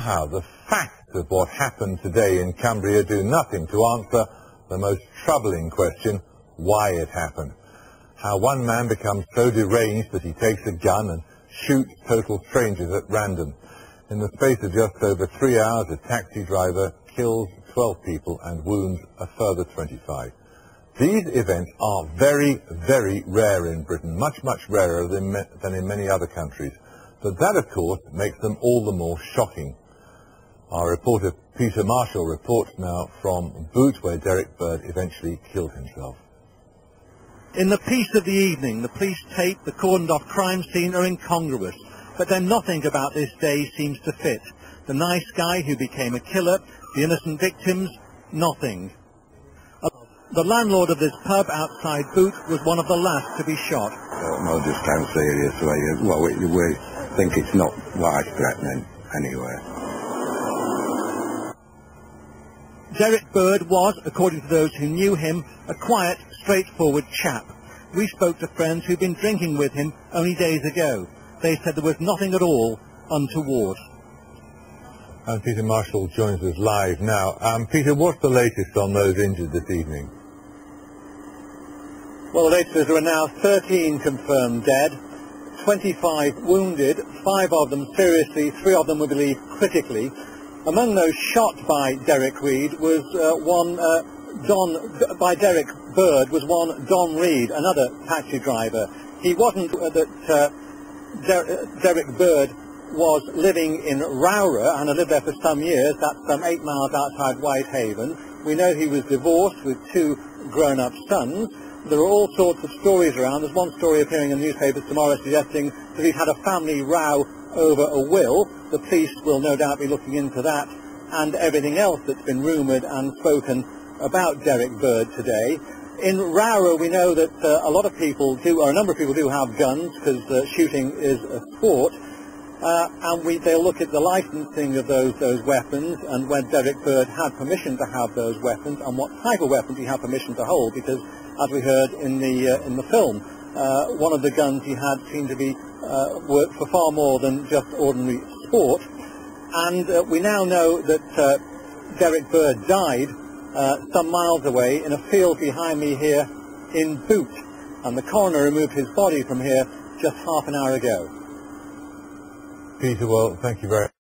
Somehow the facts of what happened today in Cumbria do nothing to answer the most troubling question, why it happened. How one man becomes so deranged that he takes a gun and shoots total strangers at random. In the space of just over 3 hours, a taxi driver kills 12 people and wounds a further 25. These events are very, very rare in Britain, much, much rarer than in many other countries. But that, of course, makes them all the more shocking. Our reporter Peter Marshall reports now from Boot, where Derek Bird eventually killed himself. In the peace of the evening, the police tape, the cordoned-off crime scene are incongruous. But then nothing about this day seems to fit. The nice guy who became a killer, the innocent victims, nothing. The landlord of this pub outside Boot was one of the last to be shot. No, just how seriously. Well, we think it's not life-threatening anyway. Derek Bird was, according to those who knew him, a quiet, straightforward chap. We spoke to friends who'd been drinking with him only days ago. They said there was nothing at all untoward. And Peter Marshall joins us live now. Peter, what's the latest on those injured this evening? Well, the latest is there are now 13 confirmed dead, 25 wounded, 5 of them seriously, 3 of them we believe critically. Among those shot by Derek Reed was by Derek Bird was one Don Reed, another taxi driver. He wasn't Derek Bird was living in Rowra and had lived there for some years. That's some 8 miles outside Whitehaven. We know he was divorced with 2 grown-up sons. There are all sorts of stories around. There's one story appearing in the newspapers tomorrow suggesting that he'd had a family row over a will. The police will no doubt be looking into that and everything else that's been rumoured and spoken about Derek Bird today. In Rowra we know that a lot of people do, or a number of people do have guns because shooting is a sport. And they'll look at the licensing of those weapons and when Derek Bird had permission to have those weapons and what type of weapons he had permission to hold, because as we heard in the film, one of the guns he had seemed to be worked for far more than just ordinary sport. And we now know that Derek Bird died some miles away in a field behind me here in Boot, and the coroner removed his body from here just half an hour ago. Peter, well, thank you very much.